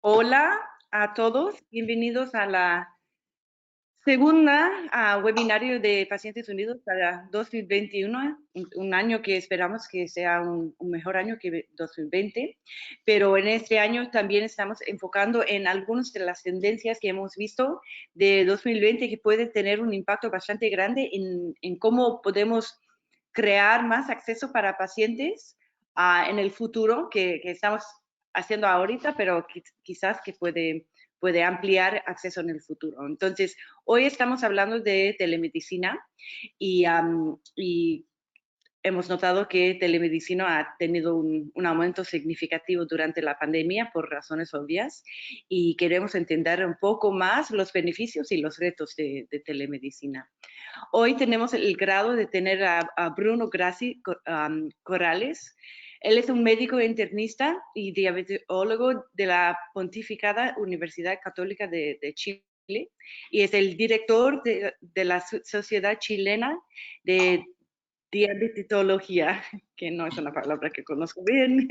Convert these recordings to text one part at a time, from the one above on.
Hola a todos, bienvenidos a la segunda webinario de Pacientes Unidos para 2021, un año que esperamos que sea un mejor año que 2020, pero en este año también estamos enfocando en algunas de las tendencias que hemos visto de 2020 que pueden tener un impacto bastante grande en cómo podemos crear más acceso para pacientes en el futuro que estamos haciendo ahorita, pero quizás que puede ampliar acceso en el futuro. Entonces, hoy estamos hablando de telemedicina y hemos notado que telemedicina ha tenido un aumento significativo durante la pandemia por razones obvias y queremos entender un poco más los beneficios y los retos de telemedicina. Hoy tenemos el grado de tener a Bruno Grassi Corrales. Él es un médico internista y diabetólogo de la Pontificada Universidad Católica de Chile y es el director de la Sociedad Chilena de Diabetología, que no es una palabra que conozco bien,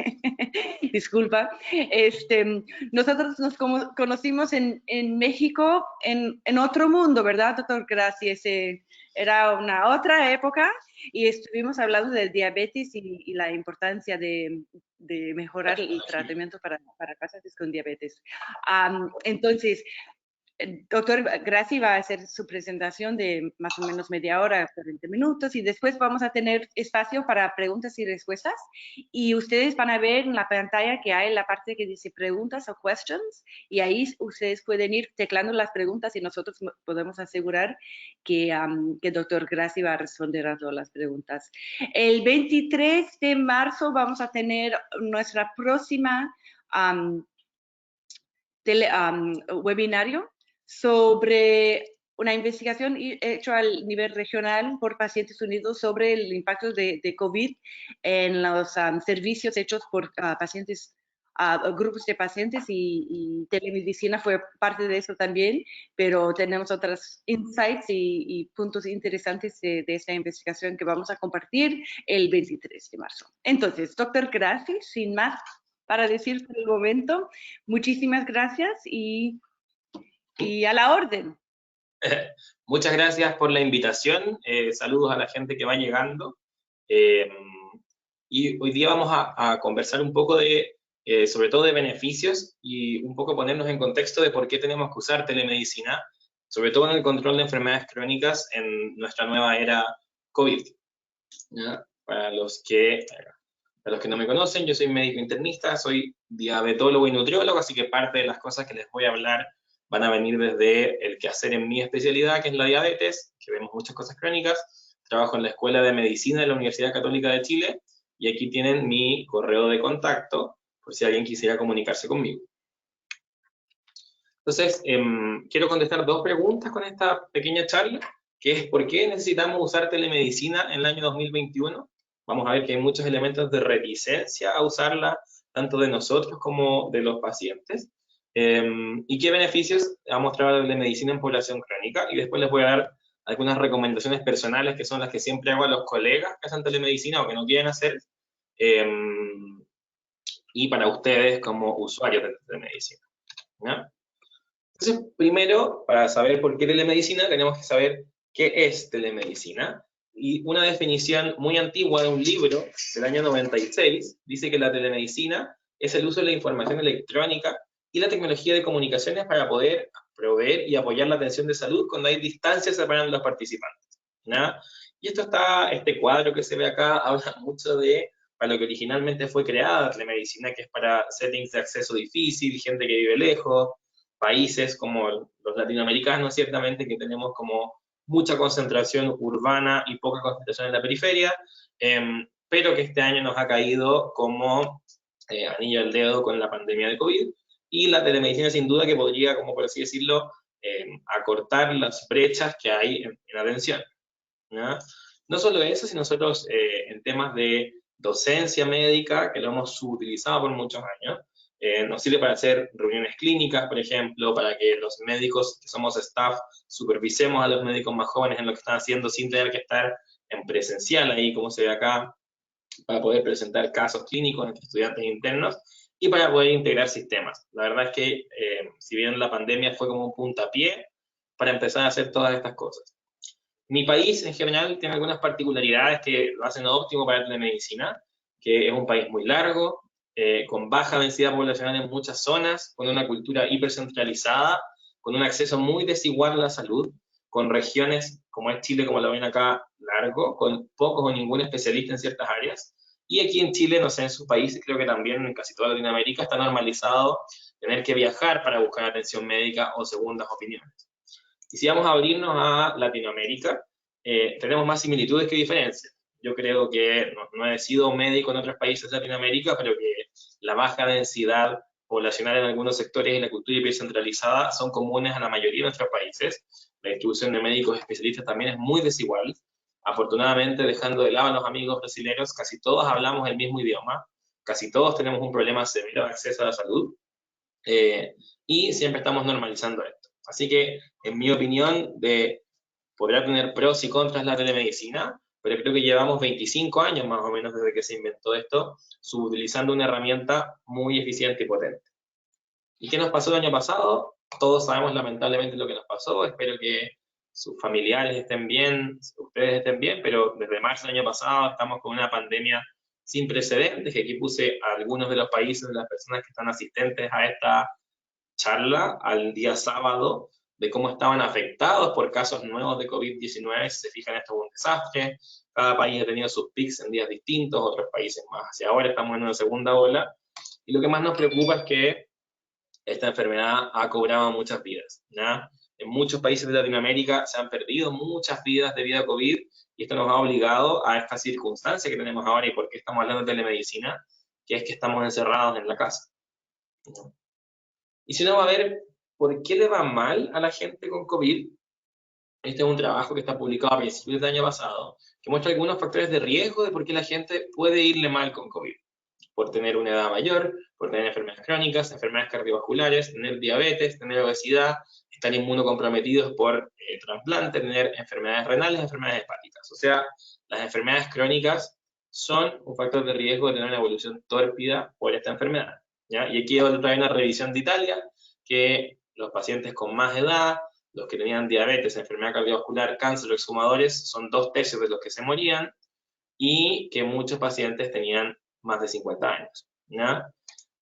disculpa. Nosotros nos conocimos en México en otro mundo, ¿verdad, doctor Gracias? Era una otra época y estuvimos hablando del diabetes y la importancia de mejorar el tratamiento para pacientes con diabetes. Entonces, doctor Graci va a hacer su presentación de más o menos media hora, 40 minutos, y después vamos a tener espacio para preguntas y respuestas. Y ustedes van a ver en la pantalla que hay la parte que dice preguntas o questions, y ahí ustedes pueden ir teclando las preguntas y nosotros podemos asegurar que el doctor Graci va a responder a todas las preguntas. El 23 de marzo vamos a tener nuestra próxima webinario sobre una investigación hecha al nivel regional por Pacientes Unidos sobre el impacto de COVID en los servicios hechos por pacientes, grupos de pacientes y telemedicina fue parte de eso también, pero tenemos otros insights y puntos interesantes de esta investigación que vamos a compartir el 23 de marzo. Entonces, doctor Gracias, sin más para decir por el momento, muchísimas gracias y a la orden. Muchas gracias por la invitación, saludos a la gente que va llegando. Y hoy día vamos a conversar un poco sobre todo de beneficios y un poco ponernos en contexto de por qué tenemos que usar telemedicina, sobre todo en el control de enfermedades crónicas en nuestra nueva era COVID. ¿Ya? Para los que no me conocen, yo soy médico internista, soy diabetólogo y nutriólogo, así que parte de las cosas que les voy a hablar van a venir desde el quehacer en mi especialidad, que es la diabetes, que vemos muchas cosas crónicas. Trabajo en la Escuela de Medicina de la Universidad Católica de Chile, y aquí tienen mi correo de contacto, por si alguien quisiera comunicarse conmigo. Entonces, quiero contestar dos preguntas con esta pequeña charla, que es ¿por qué necesitamos usar telemedicina en el año 2021? Vamos a ver que hay muchos elementos de reticencia a usarla, tanto de nosotros como de los pacientes. ¿Y qué beneficios ha mostrado la telemedicina en población crónica? Y después les voy a dar algunas recomendaciones personales que son las que siempre hago a los colegas que hacen telemedicina o que no quieren hacer, y para ustedes como usuarios de telemedicina, ¿no? Entonces, primero, para saber por qué telemedicina, tenemos que saber qué es telemedicina. Y una definición muy antigua de un libro del año 96 dice que la telemedicina es el uso de la información electrónica y la tecnología de comunicaciones para poder proveer y apoyar la atención de salud cuando hay distancias separando a los participantes, ¿no? Y este cuadro que se ve acá habla mucho de para lo que originalmente fue creada la telemedicina, que es para settings de acceso difícil, gente que vive lejos, países como los latinoamericanos, ciertamente, que tenemos como mucha concentración urbana y poca concentración en la periferia, pero que este año nos ha caído como anillo al dedo con la pandemia de COVID, y la telemedicina sin duda que podría, como por así decirlo, acortar las brechas que hay en atención, ¿no? No solo eso, sino nosotros en temas de docencia médica, que lo hemos subutilizado por muchos años, nos sirve para hacer reuniones clínicas, por ejemplo, para que los médicos que somos staff supervisemos a los médicos más jóvenes en lo que están haciendo sin tener que estar en presencial ahí, como se ve acá, para poder presentar casos clínicos entre estudiantes internos. y para poder integrar sistemas. La verdad es que, si bien la pandemia fue como un puntapié para empezar a hacer todas estas cosas. Mi país, en general, tiene algunas particularidades que lo hacen óptimo para la telemedicina, que es un país muy largo, con baja densidad poblacional en muchas zonas, con una cultura hipercentralizada, con un acceso muy desigual a la salud, con regiones, como es Chile, como lo ven acá, largo, con pocos o ningún especialista en ciertas áreas. Y aquí en Chile, no sé, en sus países, creo que también en casi toda Latinoamérica, está normalizado tener que viajar para buscar atención médica o segundas opiniones. Y si vamos a abrirnos a Latinoamérica, tenemos más similitudes que diferencias. Yo creo que no he sido médico en otros países de Latinoamérica, pero que la baja densidad poblacional en algunos sectores y la cultura hipercentralizada son comunes a la mayoría de nuestros países. La distribución de médicos especialistas también es muy desigual. Afortunadamente, dejando de lado a los amigos brasileños, casi todos hablamos el mismo idioma, casi todos tenemos un problema severo de acceso a la salud, y siempre estamos normalizando esto. Así que, en mi opinión, podrá tener pros y contras la telemedicina, pero creo que llevamos 25 años más o menos desde que se inventó esto, subutilizando una herramienta muy eficiente y potente. ¿Y qué nos pasó el año pasado? Todos sabemos lamentablemente lo que nos pasó, espero que sus familiares estén bien, ustedes estén bien, pero desde marzo del año pasado estamos con una pandemia sin precedentes, que aquí puse a algunos de los países de las personas que están asistentes a esta charla al día sábado de cómo estaban afectados por casos nuevos de COVID-19. Si se fijan, esto es un desastre. Cada país ha tenido sus pics en días distintos, otros países más. Hacia ahora estamos en una segunda ola. Y lo que más nos preocupa es que esta enfermedad ha cobrado muchas vidas, ¿no? En muchos países de Latinoamérica se han perdido muchas vidas debido a COVID, y esto nos ha obligado a esta circunstancia que tenemos ahora, y por qué estamos hablando de telemedicina, que es que estamos encerrados en la casa, ¿no? Y si uno va a ver por qué le va mal a la gente con COVID, este es un trabajo que está publicado a principios del año pasado, que muestra algunos factores de riesgo de por qué la gente puede irle mal con COVID. Por tener una edad mayor, por tener enfermedades crónicas, enfermedades cardiovasculares, tener diabetes, tener obesidad, estar inmunocomprometidos por trasplante, tener enfermedades renales, enfermedades hepáticas. O sea, las enfermedades crónicas son un factor de riesgo de tener una evolución tórpida por esta enfermedad, ¿ya? Y aquí trae una revisión de Italia, que los pacientes con más edad, los que tenían diabetes, enfermedad cardiovascular, cáncer o exhumadores, son 2/3 de los que se morían, y que muchos pacientes tenían más de 50 años, ¿ya?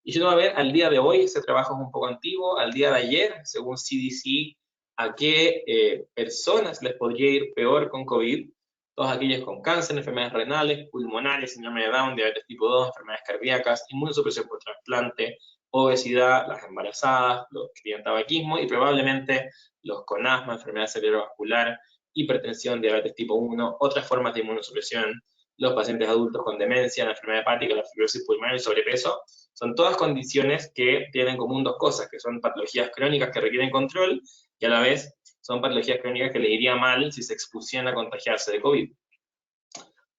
Y si uno va a ver, al día de hoy, ese trabajo es un poco antiguo, al día de ayer, según CDC, a qué personas les podría ir peor con COVID, todos aquellos con cáncer, enfermedades renales, pulmonares, síndrome de Down, diabetes tipo 2, enfermedades cardíacas, inmunosupresión por trasplante, obesidad, las embarazadas, los que tienen tabaquismo, y probablemente los con asma, enfermedad cerebrovascular, hipertensión, diabetes tipo 1, otras formas de inmunosupresión, los pacientes adultos con demencia, la enfermedad hepática, la fibrosis pulmonar y el sobrepeso. Son todas condiciones que tienen en común dos cosas, que son patologías crónicas que requieren control, y a la vez son patologías crónicas que les iría mal si se expusieran a contagiarse de COVID.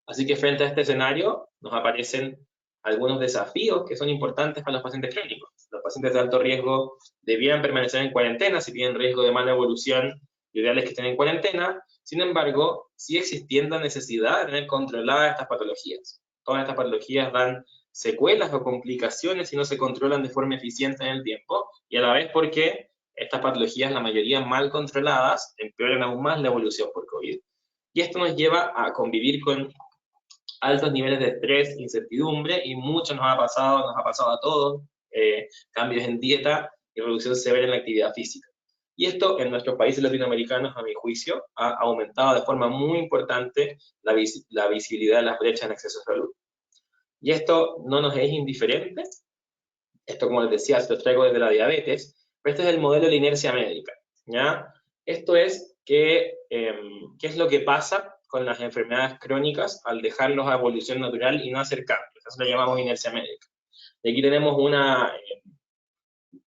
Así que frente a este escenario nos aparecen algunos desafíos que son importantes para los pacientes crónicos. Los pacientes de alto riesgo debían permanecer en cuarentena si tienen riesgo de mala evolución. Lo ideal es que estén en cuarentena. Sin embargo, sigue existiendo la necesidad de tener controladas estas patologías. Todas estas patologías dan secuelas o complicaciones si no se controlan de forma eficiente en el tiempo, y a la vez porque estas patologías, la mayoría mal controladas, empeoran aún más la evolución por COVID. Y esto nos lleva a convivir con altos niveles de estrés, incertidumbre, y mucho nos ha pasado a todos, cambios en dieta y reducción severa en la actividad física. Y esto en nuestros países latinoamericanos, a mi juicio, ha aumentado de forma muy importante la visibilidad de las brechas en acceso a salud. Y esto no nos es indiferente. Esto, como les decía, se lo traigo desde la diabetes, pero este es el modelo de la inercia médica, ¿ya? Esto es qué es lo que pasa con las enfermedades crónicas al dejarlos a evolución natural y no hacer cambios. Eso lo llamamos inercia médica. Y aquí tenemos una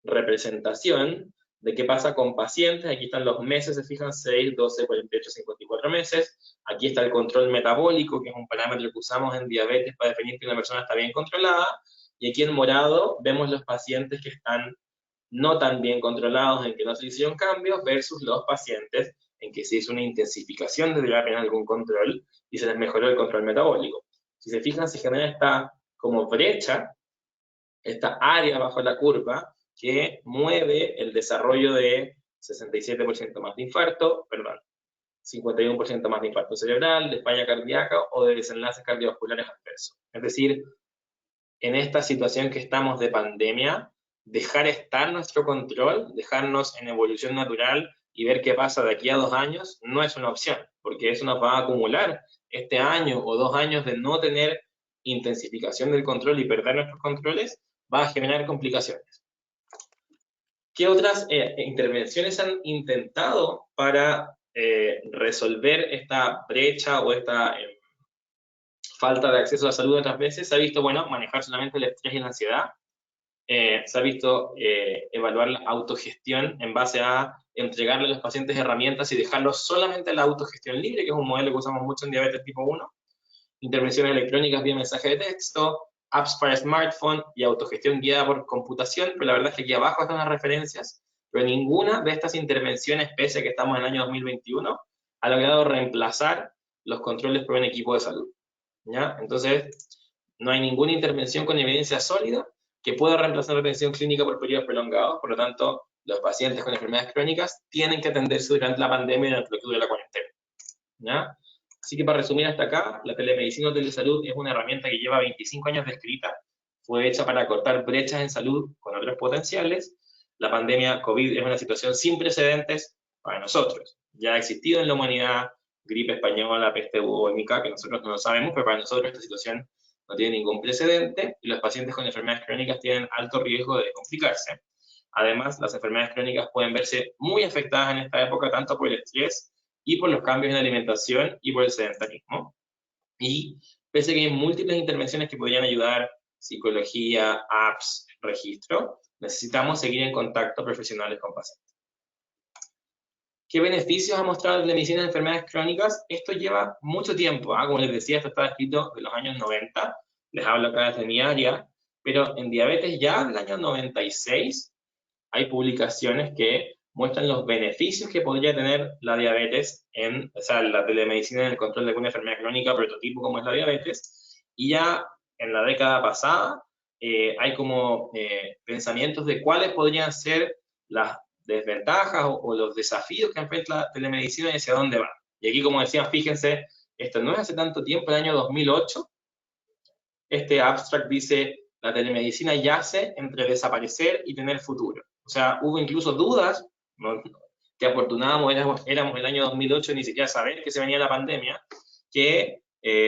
representación de qué pasa con pacientes. Aquí están los meses, se fijan, 6, 12, 48, 54 meses. Aquí está el control metabólico, que es un parámetro que usamos en diabetes para definir que una persona está bien controlada. Y aquí en morado vemos los pacientes que están no tan bien controlados, en que no se hicieron cambios, versus los pacientes en que se hizo una intensificación de terapia en algún control y se les mejoró el control metabólico. Si se fijan, se genera esta como brecha esta área bajo la curva que mueve el desarrollo de 67% más de infarto, perdón, 51% más de infarto cerebral, de falla cardíaca o de desenlaces cardiovasculares adversos. Es decir, en esta situación que estamos de pandemia, dejar estar nuestro control, dejarnos en evolución natural y ver qué pasa de aquí a 2 años, no es una opción, porque eso nos va a acumular este año o 2 años de no tener intensificación del control y perder nuestros controles, va a generar complicaciones. ¿Qué otras intervenciones han intentado para resolver esta brecha o esta falta de acceso a la salud otras veces? Se ha visto, bueno, manejar solamente el estrés y la ansiedad. Se ha visto evaluar la autogestión en base a entregarle a los pacientes herramientas y dejarlos solamente a la autogestión libre, que es un modelo que usamos mucho en diabetes tipo 1. Intervenciones electrónicas vía mensaje de texto, apps para smartphone y autogestión guiada por computación, pero la verdad es que aquí abajo están las referencias, pero ninguna de estas intervenciones, pese a que estamos en el año 2021, ha logrado reemplazar los controles por un equipo de salud. ¿Ya? Entonces, no hay ninguna intervención con evidencia sólida que pueda reemplazar la atención clínica por periodos prolongados, por lo tanto, los pacientes con enfermedades crónicas tienen que atenderse durante la pandemia y durante lo que dure la cuarentena. ¿Ya? Así que para resumir hasta acá, la telemedicina o telesalud es una herramienta que lleva 25 años descrita, fue hecha para cortar brechas en salud con otros potenciales. La pandemia COVID es una situación sin precedentes para nosotros. Ya ha existido en la humanidad gripe española, peste bubónica, que nosotros no lo sabemos, pero para nosotros esta situación no tiene ningún precedente y los pacientes con enfermedades crónicas tienen alto riesgo de complicarse. Además, las enfermedades crónicas pueden verse muy afectadas en esta época tanto por el estrés y por los cambios en la alimentación y por el sedentarismo. Y pese a que hay múltiples intervenciones que podrían ayudar, psicología, apps, registro, necesitamos seguir en contacto profesionales con pacientes. ¿Qué beneficios ha mostrado la telemedicina en enfermedades crónicas? Esto lleva mucho tiempo, como les decía, esto está escrito de los años 90, les hablo acá desde mi área, pero en diabetes ya del año 96 hay publicaciones que muestran los beneficios que podría tener la diabetes, o sea, la telemedicina en el control de alguna enfermedad crónica, prototipo como es la diabetes, y ya en la década pasada hay como pensamientos de cuáles podrían ser las desventajas o los desafíos que enfrenta la telemedicina y hacia dónde va. Y aquí, como decía, fíjense, esto no es hace tanto tiempo, el año 2008, este abstract dice, la telemedicina yace entre desaparecer y tener futuro. O sea, hubo incluso dudas, que afortunadamente éramos el año 2008, ni siquiera saber que se venía la pandemia, que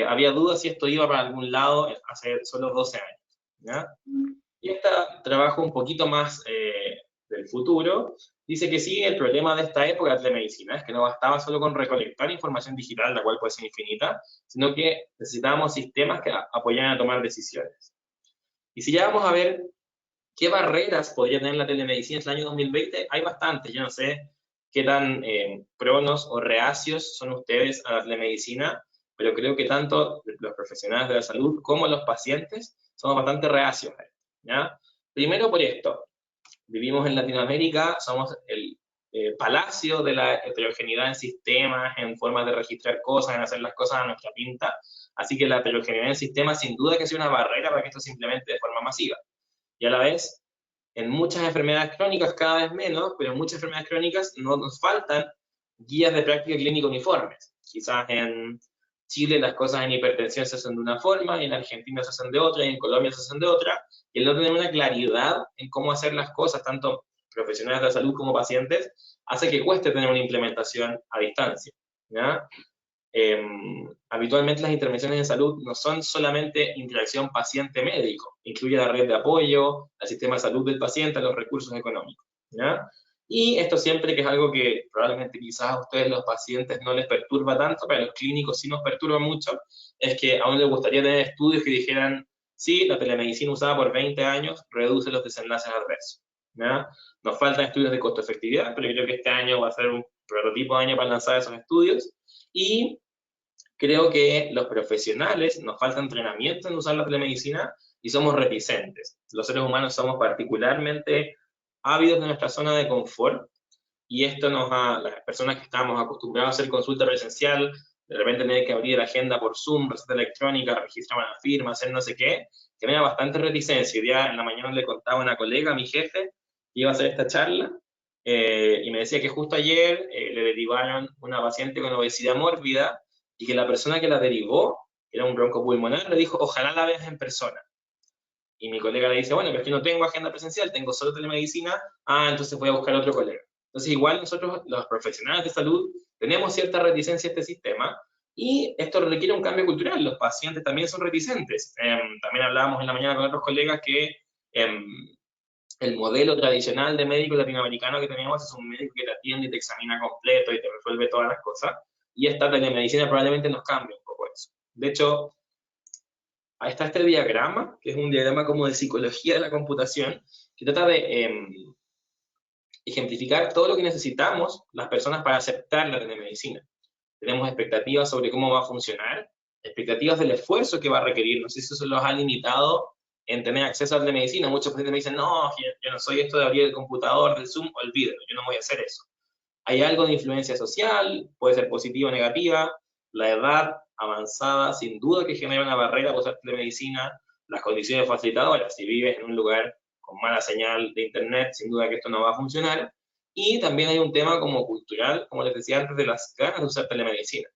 había dudas si esto iba para algún lado hace solo 12 años. ¿Ya? Y este trabajo un poquito más del futuro, dice que sí, el problema de esta época de telemedicina es que no bastaba solo con recolectar información digital, la cual puede ser infinita, sino que necesitábamos sistemas que apoyaran a tomar decisiones. Y si ya vamos a ver qué barreras podría tener la telemedicina en el año 2020, hay bastantes. Yo no sé qué tan pronos o reacios son ustedes a la telemedicina, pero creo que tanto los profesionales de la salud como los pacientes somos bastante reacios a esto, ¿ya? Primero por esto, vivimos en Latinoamérica, somos el palacio de la heterogeneidad en sistemas, en formas de registrar cosas, en hacer las cosas a nuestra pinta, así que la heterogeneidad en sistemas sin duda que es una barrera para que esto se implemente de forma masiva. Y a la vez, en muchas enfermedades crónicas cada vez menos, pero en muchas enfermedades crónicas no nos faltan guías de práctica clínica uniformes. Quizás en Chile las cosas en hipertensión se hacen de una forma, y en Argentina se hacen de otra, y en Colombia se hacen de otra, y el no tener una claridad en cómo hacer las cosas, tanto profesionales de la salud como pacientes, hace que cueste tener una implementación a distancia, ¿ya? Habitualmente las intervenciones en salud no son solamente interacción paciente-médico, incluye la red de apoyo, el sistema de salud del paciente, los recursos económicos, ¿ya? Y esto siempre que es algo que probablemente quizás a ustedes los pacientes no les perturba tanto, pero a los clínicos sí nos perturba mucho, es que a uno le gustaría tener estudios que dijeran, sí, la telemedicina usada por 20 años reduce los desenlaces adversos, ¿ya? Nos faltan estudios de costo-efectividad, pero yo creo que este año va a ser un prototipo de año para lanzar esos estudios, y creo que los profesionales nos falta entrenamiento en usar la telemedicina y somos reticentes. Los seres humanos somos particularmente ávidos de nuestra zona de confort, y esto las personas que estamos acostumbrados a hacer consulta presencial, de repente tener que abrir la agenda por Zoom, receta electrónica, registrar una firma, hacer no sé qué, genera bastante reticencia. Hoy día en la mañana le contaba a una colega, a mi jefe, que iba a hacer esta charla, y me decía que justo ayer le derivaron una paciente con obesidad mórbida, y que la persona que la derivó, que era un broncopulmonar, le dijo, ojalá la veas en persona. Y mi colega le dice, bueno, pero es que no tengo agenda presencial, tengo solo telemedicina, entonces voy a buscar otro colega. Entonces igual nosotros, los profesionales de salud, tenemos cierta reticencia a este sistema, y esto requiere un cambio cultural, los pacientes también son reticentes. También hablábamos en la mañana con otros colegas que el modelo tradicional de médico latinoamericano que tenemos es un médico que te atiende y te examina completo y te resuelve todas las cosas, y esta telemedicina probablemente nos cambie un poco eso. De hecho, ahí está este diagrama, que es un diagrama como de psicología de la computación, que trata de ejemplificar todo lo que necesitamos las personas para aceptar la telemedicina. Tenemos expectativas sobre cómo va a funcionar, expectativas del esfuerzo que va a requerir. No sé si eso los ha limitado en tener acceso a la telemedicina. Muchos pacientes me dicen, no, yo no soy esto de abrir el computador, del Zoom, olvídalo, yo no voy a hacer eso. Hay algo de influencia social, puede ser positiva o negativa, la edad avanzada sin duda que genera una barrera para usar telemedicina, las condiciones facilitadoras, si vives en un lugar con mala señal de internet, sin duda que esto no va a funcionar, y también hay un tema como cultural, como les decía antes, de las ganas de usar telemedicina.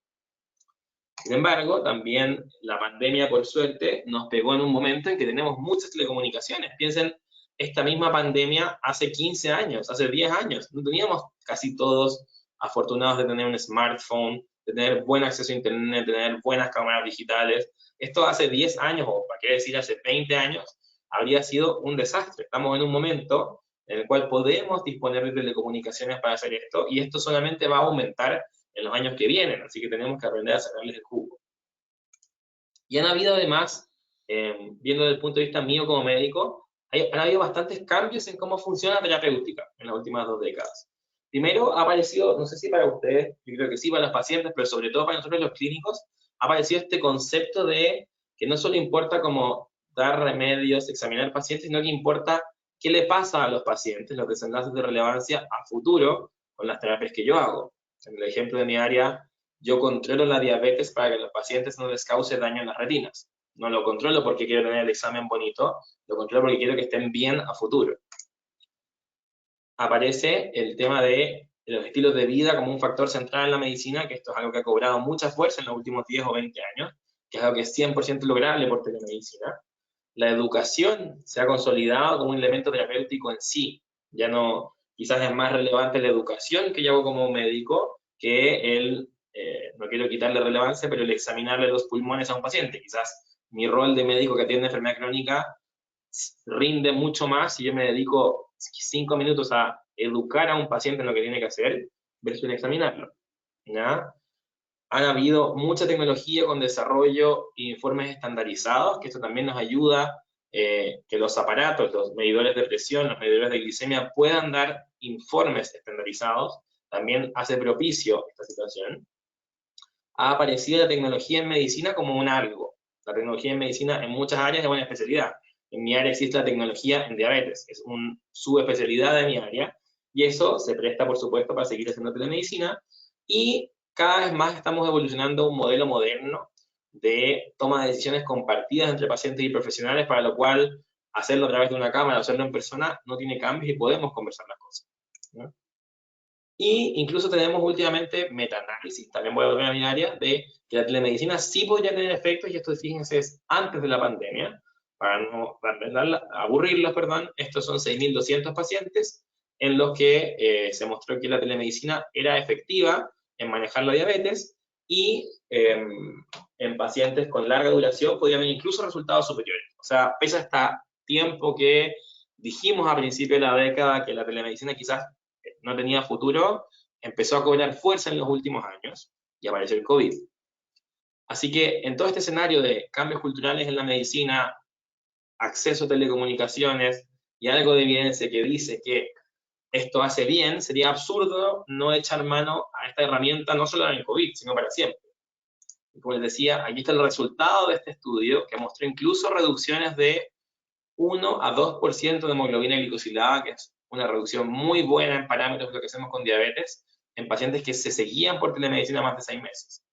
Sin embargo, también la pandemia, por suerte, nos pegó en un momento en que tenemos muchas telecomunicaciones. Piensen, esta misma pandemia hace 15 años, hace 10 años, no teníamos casi todos afortunados de tener un smartphone, de tener buen acceso a internet, de tener buenas cámaras digitales. Esto hace 10 años, o para qué decir hace 20 años, habría sido un desastre. Estamos en un momento en el cual podemos disponer de telecomunicaciones para hacer esto, y esto solamente va a aumentar en los años que vienen, así que tenemos que aprender a sacarles el jugo. Y han habido además, viendo desde el punto de vista mío como médico, han habido bastantes cambios en cómo funciona la terapéutica en las últimas 2 décadas. Primero ha aparecido, no sé si para ustedes, yo creo que sí para los pacientes, pero sobre todo para nosotros los clínicos, ha aparecido este concepto de que no solo importa como dar remedios, examinar pacientes, sino que importa qué le pasa a los pacientes, los desenlaces de relevancia a futuro con las terapias que yo hago. En el ejemplo de mi área, yo controlo la diabetes para que a los pacientes no les cause daño en las retinas. No lo controlo porque quiero tener el examen bonito, lo controlo porque quiero que estén bien a futuro. Aparece el tema de los estilos de vida como un factor central en la medicina, que esto es algo que ha cobrado mucha fuerza en los últimos 10 o 20 años, que es algo que es 100% lograble por telemedicina. La educación se ha consolidado como un elemento terapéutico en sí. Ya no, quizás es más relevante la educación que yo hago como médico que el, no quiero quitarle relevancia, pero el examinarle los pulmones a un paciente. Quizás mi rol de médico que atiende enfermedad crónica rinde mucho más si yo me dedico 5 minutos a educar a un paciente en lo que tiene que hacer versus en examinarlo. ¿Ya? Han habido mucha tecnología con desarrollo e informes estandarizados, que esto también nos ayuda, que los aparatos, los medidores de presión, los medidores de glicemia puedan dar informes estandarizados, también hace propicio esta situación. Ha aparecido la tecnología en medicina como un algo. La tecnología en medicina en muchas áreas es una especialidad. En mi área existe la tecnología en diabetes, es una subespecialidad de mi área, y eso se presta, por supuesto, para seguir haciendo telemedicina, y cada vez más estamos evolucionando un modelo moderno de toma de decisiones compartidas entre pacientes y profesionales, para lo cual hacerlo a través de una cámara o hacerlo en persona no tiene cambios y podemos conversar las cosas, ¿no? Y incluso tenemos últimamente metaanálisis, también voy a volver a mi área, de que la telemedicina sí podría tener efectos, y esto, fíjense, es antes de la pandemia, para no aburrirlos, perdón, estos son 6.200 pacientes en los que se mostró que la telemedicina era efectiva en manejar la diabetes, y en pacientes con larga duración podían haber incluso resultados superiores. O sea, pese a este tiempo que dijimos a principio de la década que la telemedicina quizás no tenía futuro, empezó a cobrar fuerza en los últimos años y apareció el COVID. Así que en todo este escenario de cambios culturales en la medicina, acceso a telecomunicaciones y algo de evidencia que dice que esto hace bien, sería absurdo no echar mano a esta herramienta, no solo en el COVID, sino para siempre. Y como les decía, aquí está el resultado de este estudio, que mostró incluso reducciones de 1 a 2% de hemoglobina glicosilada, que es una reducción muy buena en parámetros de lo que hacemos con diabetes, en pacientes que se seguían por telemedicina más de 6 meses.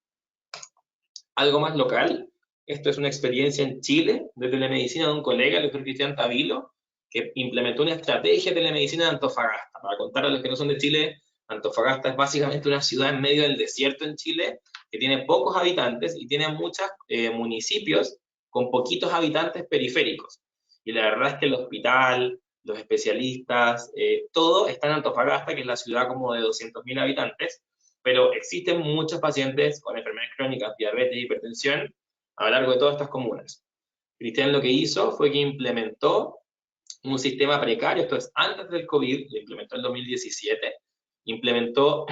Algo más local, esto es una experiencia en Chile de telemedicina de un colega, el doctor Cristian Tavilo, que implementó una estrategia de telemedicina en Antofagasta. Para contar a los que no son de Chile, Antofagasta es básicamente una ciudad en medio del desierto en Chile, que tiene pocos habitantes y tiene muchos municipios con poquitos habitantes periféricos. Y la verdad es que el hospital, los especialistas, todo está en Antofagasta, que es la ciudad como de 200.000 habitantes, pero existen muchos pacientes con enfermedades crónicas, diabetes, hipertensión, a lo largo de todas estas comunas. Cristian lo que hizo fue que implementó un sistema precario, esto es antes del COVID, lo implementó en 2017, implementó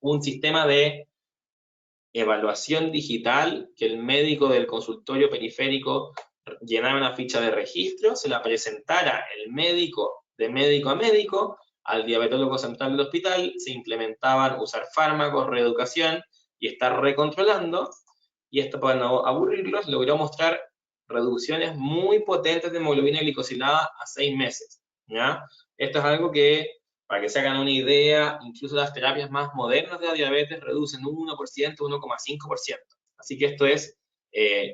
un sistema de evaluación digital que el médico del consultorio periférico llenara una ficha de registro, se la presentara el médico de médico a médico al diabetólogo central del hospital, se implementaban usar fármacos, reeducación y estar recontrolando, y esto para no aburrirlos logró mostrar reducciones muy potentes de hemoglobina glicosilada a 6 meses, ¿ya? Esto es algo que, para que se hagan una idea, incluso las terapias más modernas de la diabetes reducen un 1%, 1,5%. Así que esto es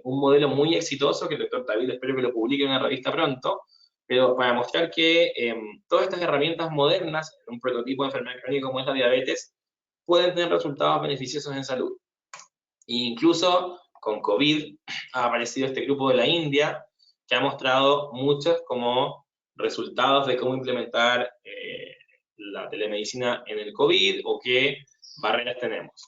un modelo muy exitoso que el doctor David espero que lo publique en una revista pronto, pero para mostrar que todas estas herramientas modernas, en un prototipo de enfermedad crónica como es la diabetes, pueden tener resultados beneficiosos en salud. E incluso con COVID ha aparecido este grupo de la India que ha mostrado muchos como resultados de cómo implementar la telemedicina en el COVID o qué barreras tenemos.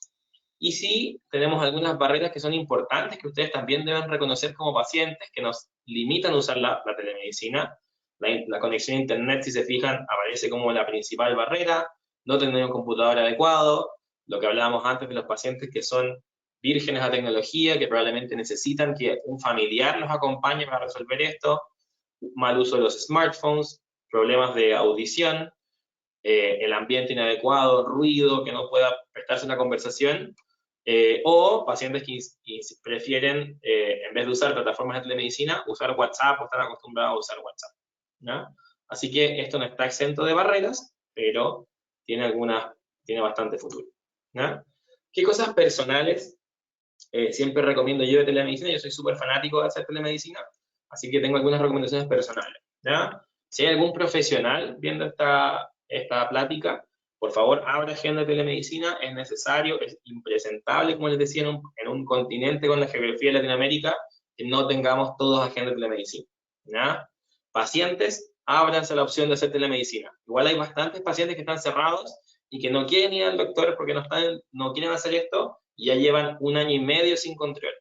Y sí, tenemos algunas barreras que son importantes que ustedes también deben reconocer como pacientes que nos limitan a usar la telemedicina. La conexión a internet, si se fijan, aparece como la principal barrera, no tener un computador adecuado, lo que hablábamos antes de los pacientes que son vírgenes a tecnología, que probablemente necesitan que un familiar los acompañe para resolver esto, mal uso de los smartphones, problemas de audición, el ambiente inadecuado, ruido, que no pueda prestarse una conversación, o pacientes que prefieren, en vez de usar plataformas de telemedicina, usar WhatsApp o están acostumbrados a usar WhatsApp, ¿no? Así que esto no está exento de barreras, pero tiene bastante futuro, ¿no? ¿Qué cosas personales siempre recomiendo yo de telemedicina? Yo soy súper fanático de hacer telemedicina, así que tengo algunas recomendaciones personales, ¿ya? Si hay algún profesional viendo esta plática, por favor, abra agenda de telemedicina, es necesario, es impresentable, como les decía, en un continente con la geografía de Latinoamérica, que no tengamos todos agenda de telemedicina, ¿ya? Pacientes, ábranse la opción de hacer telemedicina. Igual hay bastantes pacientes que están cerrados y que no quieren ir al doctor porque no quieren hacer esto y ya llevan 1 año y medio sin control.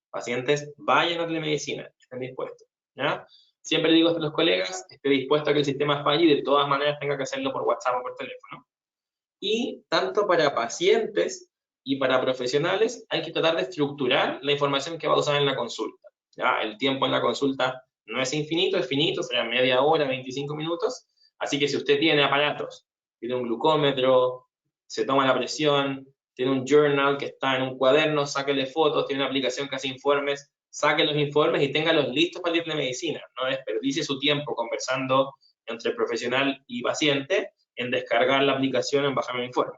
Pacientes, vayan a telemedicina, estén dispuestos, ¿ya? Siempre digo a los colegas, esté dispuesto a que el sistema falle y de todas maneras tenga que hacerlo por WhatsApp o por teléfono. Y tanto para pacientes y para profesionales hay que tratar de estructurar la información que va a usar en la consulta, ¿ya? El tiempo en la consulta no es infinito, es finito, será media hora, 25 minutos, así que si usted tiene aparatos, tiene un glucómetro, se toma la presión, tiene un journal que está en un cuaderno, sáquele fotos, tiene una aplicación que hace informes, saque los informes y téngalos listos para ir de medicina. No desperdicie su tiempo conversando entre profesional y paciente en descargar la aplicación, en bajar el informe.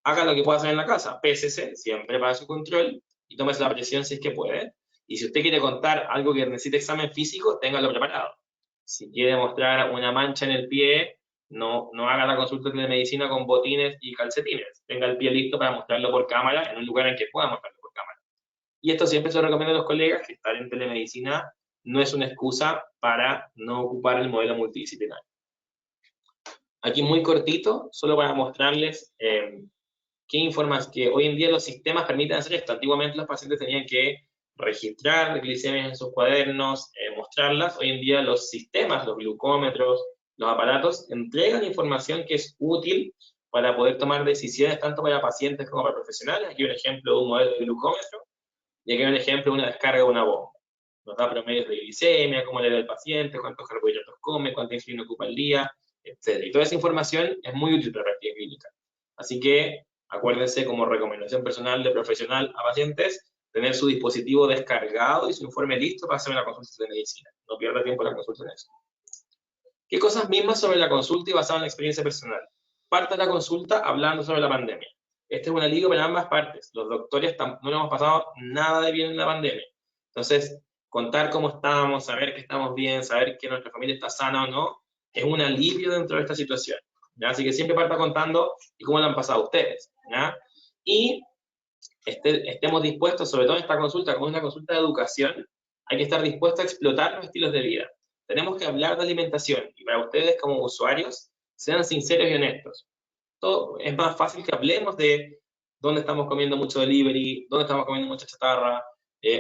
Haga lo que pueda hacer en la casa, pésese, siempre para su control, y tómese la presión si es que puede. Y si usted quiere contar algo que necesite examen físico, téngalo preparado. Si quiere mostrar una mancha en el pie, no haga la consulta de medicina con botines y calcetines. Tenga el pie listo para mostrarlo por cámara en un lugar en que pueda mostrarlo por cámara. Y esto siempre se lo recomiendo a los colegas, que estar en telemedicina no es una excusa para no ocupar el modelo multidisciplinario. Aquí muy cortito, solo para mostrarles que hoy en día los sistemas permiten hacer esto. Antiguamente los pacientes tenían que registrar glicemias en sus cuadernos, mostrarlas. Hoy en día los sistemas, los glucómetros, los aparatos, entregan información que es útil para poder tomar decisiones tanto para pacientes como para profesionales. Aquí un ejemplo de un modelo de glucómetro, y aquí un ejemplo de una descarga de una bomba. Nos da promedios de glicemia, cómo le da el paciente, cuántos carbohidratos come, cuánta insulina ocupa al día, etc. Y toda esa información es muy útil para la práctica clínica. Así que acuérdense, como recomendación personal de profesional a pacientes, tener su dispositivo descargado y su informe listo para hacer una consulta de medicina. No pierda tiempo en la consulta en eso. ¿Qué cosas mismas sobre la consulta y basado en la experiencia personal? Parte de la consulta hablando sobre la pandemia. Este es un alivio para ambas partes. Los doctores no lo hemos pasado nada de bien en la pandemia. Entonces, contar cómo estamos, saber que estamos bien, saber que nuestra familia está sana o no, es un alivio dentro de esta situación, ¿ya? Así que siempre parta contando y cómo lo han pasado ustedes, ¿ya? Y estemos dispuestos, sobre todo en esta consulta, como es una consulta de educación, hay que estar dispuestos a explotar los estilos de vida. Tenemos que hablar de alimentación, y para ustedes como usuarios, sean sinceros y honestos. Todo, es más fácil que hablemos de dónde estamos comiendo mucho delivery, dónde estamos comiendo mucha chatarra,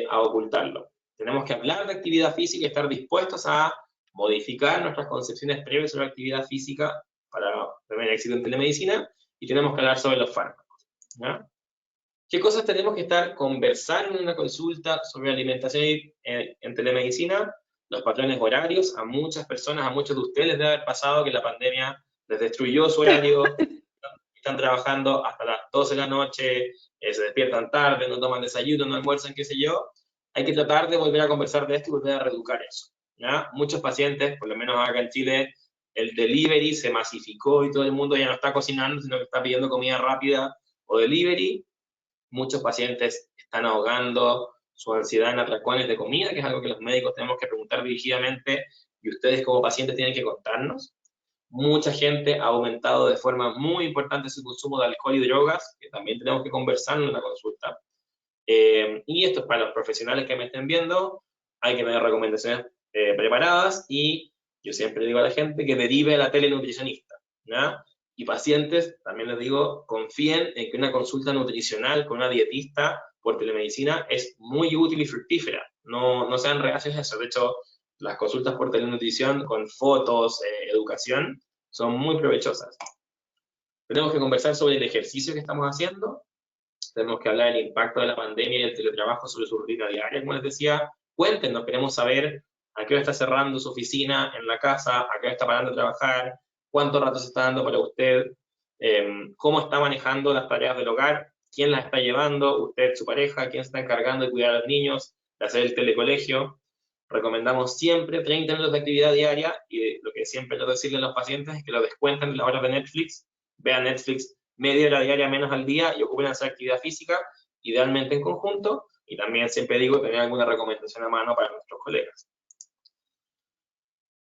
a ocultarlo. Tenemos que hablar de actividad física y estar dispuestos a modificar nuestras concepciones previas sobre la actividad física para tener éxito en telemedicina, y tenemos que hablar sobre los fármacos, ¿ya? ¿Qué cosas tenemos que estar conversando en una consulta sobre alimentación en telemedicina? Los patrones horarios. A muchas personas, a muchos de ustedes les debe haber pasado que la pandemia les destruyó su horario, están trabajando hasta las 12 de la noche, se despiertan tarde, no toman desayuno, no almuerzan, qué sé yo. Hay que tratar de volver a conversar de esto y volver a reeducar eso, ¿ya? Muchos pacientes, por lo menos acá en Chile, el delivery se masificó y todo el mundo ya no está cocinando, sino que está pidiendo comida rápida o delivery. Muchos pacientes están ahogando su ansiedad en atracones de comida, que es algo que los médicos tenemos que preguntar dirigidamente y ustedes como pacientes tienen que contarnos. Mucha gente ha aumentado de forma muy importante su consumo de alcohol y drogas, que también tenemos que conversar en la consulta. Y esto es para los profesionales que me estén viendo, hay que tener recomendaciones preparadas, y yo siempre digo a la gente que derive a la telenutricionista, ¿ya? Y pacientes, también les digo, confíen en que una consulta nutricional con una dietista por telemedicina es muy útil y fructífera. No sean reacios a eso. De hecho, las consultas por telenutrición con fotos, educación, son muy provechosas. Tenemos que conversar sobre el ejercicio que estamos haciendo. Tenemos que hablar del impacto de la pandemia y el teletrabajo sobre su rutina diaria. Como les decía, cuéntenos, queremos saber a qué hora está cerrando su oficina en la casa, a qué hora está parando de trabajar, cuánto rato se está dando para usted, cómo está manejando las tareas del hogar, quién las está llevando, usted, su pareja, quién se está encargando de cuidar a los niños, de hacer el telecolegio. Recomendamos siempre 30 minutos de actividad diaria, y lo que siempre quiero decirle a los pacientes es que lo descuenten de las horas de Netflix, vean Netflix media hora diaria menos al día y ocupen hacer actividad física, idealmente en conjunto, y también siempre digo tener alguna recomendación a mano para nuestros colegas.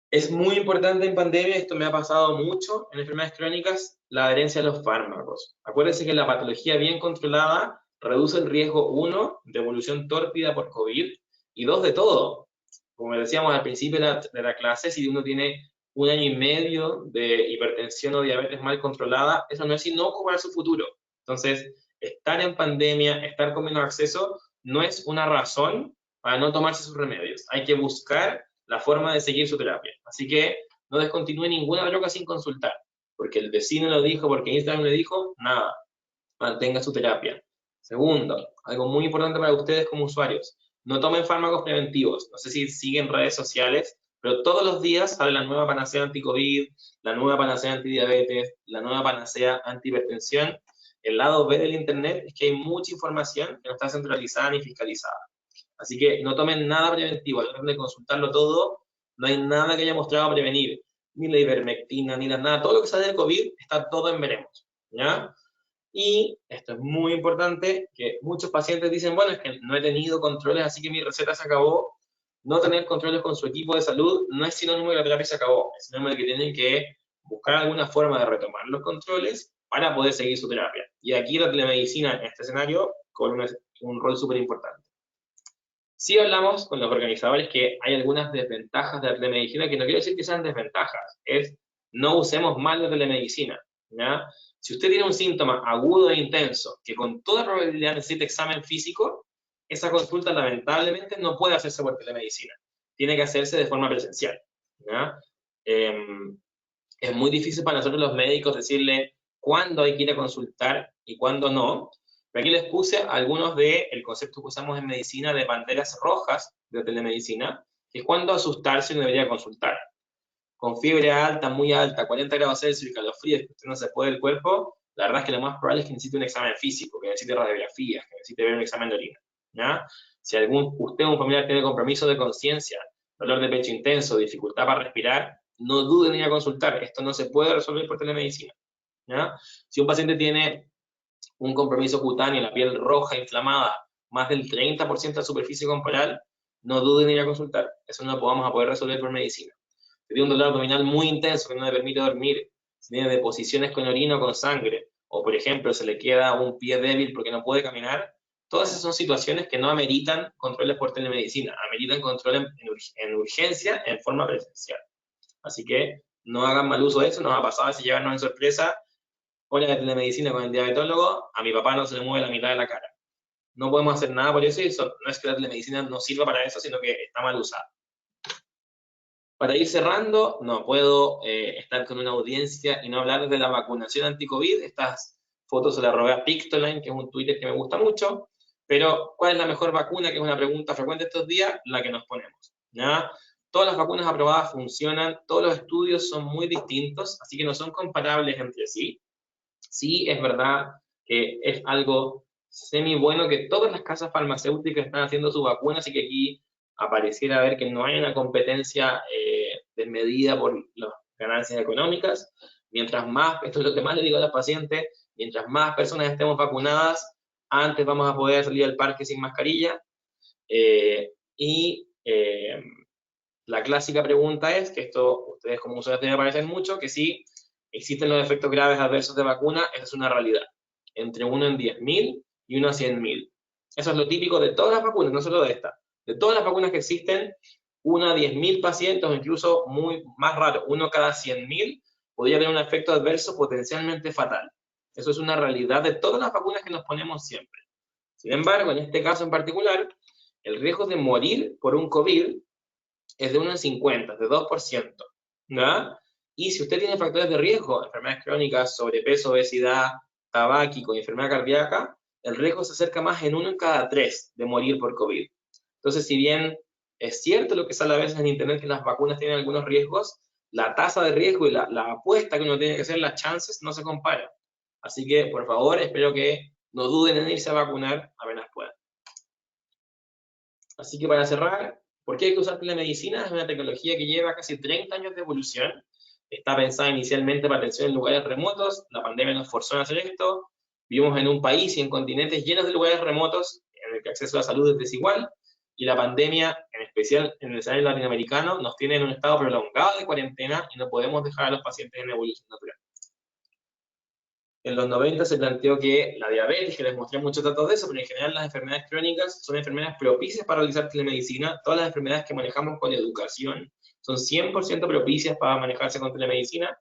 Es muy importante en pandemia, esto me ha pasado mucho en enfermedades crónicas, la adherencia a los fármacos. Acuérdense que la patología bien controlada reduce el riesgo, 1, de evolución tórpida por COVID, y 2, de todo. Como decíamos al principio de la clase, si uno tiene 1 año y medio de hipertensión o diabetes mal controlada, eso no es inocuo para su futuro. Entonces, estar en pandemia, estar con menos acceso, no es una razón para no tomarse sus remedios. Hay que buscar la forma de seguir su terapia. Así que no descontinúe ninguna droga sin consultar, porque el vecino lo dijo, porque Instagram le dijo, nada, mantenga su terapia. Segundo, algo muy importante para ustedes como usuarios, no tomen fármacos preventivos. No sé si siguen redes sociales, pero todos los días sale la nueva panacea anti-COVID, la nueva panacea antidiabetes, la nueva panacea antihipertensión. El lado B del Internet es que hay mucha información que no está centralizada ni fiscalizada. Así que no tomen nada preventivo, al de consultarlo todo, no hay nada que haya mostrado prevenir, ni la ivermectina, ni nada, todo lo que sale del COVID está todo en veremos, ¿ya? Y esto es muy importante, que muchos pacientes dicen, bueno, es que no he tenido controles, así que mi receta se acabó. No tener controles con su equipo de salud no es sinónimo de que la terapia se acabó, es sinónimo de que tienen que buscar alguna forma de retomar los controles para poder seguir su terapia. Y aquí la telemedicina en este escenario con un rol súper importante. Sí hablamos con los organizadores que hay algunas desventajas de la telemedicina, que no quiero decir que sean desventajas, es no usemos mal la telemedicina, ¿ya? Si usted tiene un síntoma agudo e intenso, que con toda probabilidad necesita examen físico, esa consulta lamentablemente no puede hacerse por telemedicina, tiene que hacerse de forma presencial, ¿ya? Es muy difícil para nosotros los médicos decirle cuándo hay que ir a consultar y cuándo no. Pero aquí les puse algunos del concepto que usamos en medicina de banderas rojas de telemedicina, que es cuando asustarse no debería consultar. Con fiebre alta, muy alta, 40 grados Celsius y calofríos, que usted no se puede del cuerpo, la verdad es que lo más probable es que necesite un examen físico, que necesite radiografías, que necesite ver un examen de orina, ¿ya? Si usted o un familiar tiene compromiso de conciencia, dolor de pecho intenso, dificultad para respirar, no duden en ir a consultar. Esto no se puede resolver por telemedicina, ¿ya? Si un paciente tiene un compromiso cutáneo, la piel roja, inflamada, más del 30% de la superficie corporal, no duden en ir a consultar. Eso no lo vamos a poder resolver por medicina. Si tiene un dolor abdominal muy intenso que no le permite dormir, si tiene deposiciones con orina o con sangre, o por ejemplo se le queda un pie débil porque no puede caminar, todas esas son situaciones que no ameritan controles por telemedicina, ameritan control en urgencia en forma presencial. Así que no hagan mal uso de eso, nos ha pasado si llevarnos en sorpresa, hola de telemedicina con el diabetólogo, a mi papá no se le mueve la mitad de la cara. No podemos hacer nada por eso y eso no es que la telemedicina no sirva para eso, sino que está mal usada. Para ir cerrando, no puedo estar con una audiencia y no hablar de la vacunación anti-COVID. Estas fotos se las robé a Pictoline, que es un Twitter que me gusta mucho, pero ¿cuál es la mejor vacuna? Que es una pregunta frecuente estos días, la que nos ponemos, ¿ya? Todas las vacunas aprobadas funcionan, todos los estudios son muy distintos, así que no son comparables entre sí. Sí, es verdad que es algo semi bueno que todas las casas farmacéuticas están haciendo su vacuna, así que aquí apareciera ver que no hay una competencia desmedida por las ganancias económicas. Mientras más, esto es lo que más le digo a los pacientes, mientras más personas estemos vacunadas, antes vamos a poder salir al parque sin mascarilla. La clásica pregunta es, que esto ustedes como usuarios deben parecer mucho, que si existen los efectos graves adversos de vacuna, esa es una realidad. Entre 1 en 10.000 y 1 a 100.000. Eso es lo típico de todas las vacunas, no solo de esta. De todas las vacunas que existen, 1 a 10.000 pacientes, o incluso más raro, 1 cada 100.000, podría tener un efecto adverso potencialmente fatal. Eso es una realidad de todas las vacunas que nos ponemos siempre. Sin embargo, en este caso en particular, el riesgo de morir por un COVID es de 1 en 50, de 2%, ¿no? Y si usted tiene factores de riesgo, enfermedades crónicas, sobrepeso, obesidad, tabáquico y enfermedad cardíaca, el riesgo se acerca más en 1 en cada 3 de morir por COVID. Entonces, si bien es cierto lo que sale a veces en internet que las vacunas tienen algunos riesgos, la tasa de riesgo y la apuesta que uno tiene que hacer, las chances, no se comparan. Así que, por favor, espero que no duden en irse a vacunar apenas puedan. Así que para cerrar, ¿por qué hay que usar telemedicina? Es una tecnología que lleva casi 30 años de evolución. Está pensada inicialmente para atención en lugares remotos. La pandemia nos forzó a hacer esto. Vivimos en un país y en continentes llenos de lugares remotos en el que el acceso a la salud es desigual. Y la pandemia, en especial en el escenario latinoamericano, nos tiene en un estado prolongado de cuarentena y no podemos dejar a los pacientes en evolución natural. En los 90 se planteó que la diabetes, que les mostré muchos datos de eso, pero en general las enfermedades crónicas son enfermedades propicias para realizar telemedicina. Todas las enfermedades que manejamos con educación son 100% propicias para manejarse con telemedicina,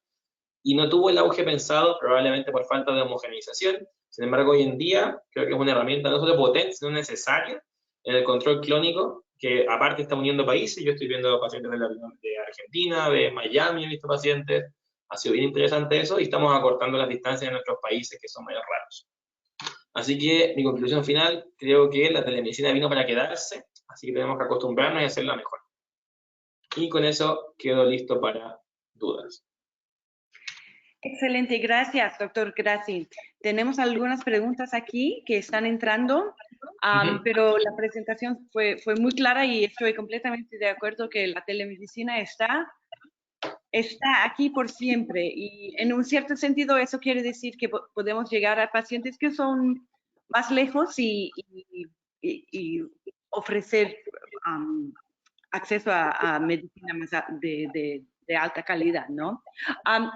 y no tuvo el auge pensado, probablemente por falta de homogeneización. Sin embargo, hoy en día creo que es una herramienta no solo potente, sino necesaria en el control clínico, que aparte está uniendo países. Yo estoy viendo pacientes de Argentina, de Miami, he visto pacientes. Ha sido bien interesante eso, y estamos acortando las distancias en nuestros países que son medio raros. Así que mi conclusión final, creo que la telemedicina vino para quedarse, así que tenemos que acostumbrarnos y hacerla mejor. Y con eso quedo listo para dudas. Excelente, gracias, doctor Grassi. Tenemos algunas preguntas aquí que están entrando, pero la presentación fue muy clara y estoy completamente de acuerdo que la telemedicina está aquí por siempre, y en un cierto sentido eso quiere decir que podemos llegar a pacientes que son más lejos y ofrecer acceso a medicina más de alta calidad, ¿no?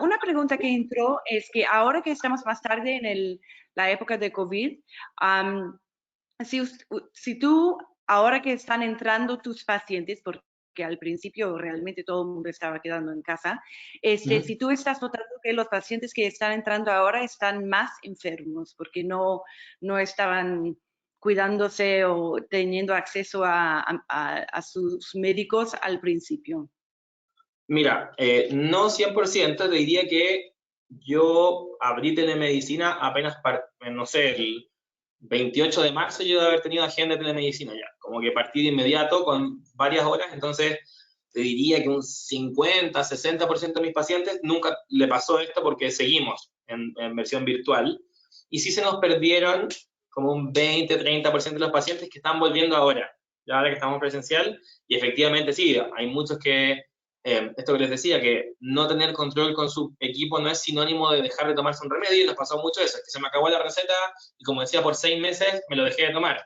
Una pregunta que entró es que ahora que estamos más tarde en la época de COVID, si tú, ahora que están entrando tus pacientes, porque al principio realmente todo el mundo estaba quedando en casa, si tú estás notando que los pacientes que están entrando ahora están más enfermos porque no estaban cuidándose o teniendo acceso a sus médicos al principio. Mira, no 100%, te diría que yo abrí telemedicina apenas, no sé, el 28 de marzo yo de haber tenido agenda de telemedicina ya, como que partí de inmediato con varias horas. Entonces te diría que un 50-60% de mis pacientes nunca le pasó esto porque seguimos en versión virtual, y sí se nos perdieron como un 20-30% de los pacientes que están volviendo ahora, ya ahora que estamos presencial, y efectivamente sí, hay muchos que esto que les decía, que no tener control con su equipo no es sinónimo de dejar de tomarse un remedio, y nos pasó mucho eso, es que se me acabó la receta, y como decía, por 6 meses me lo dejé de tomar.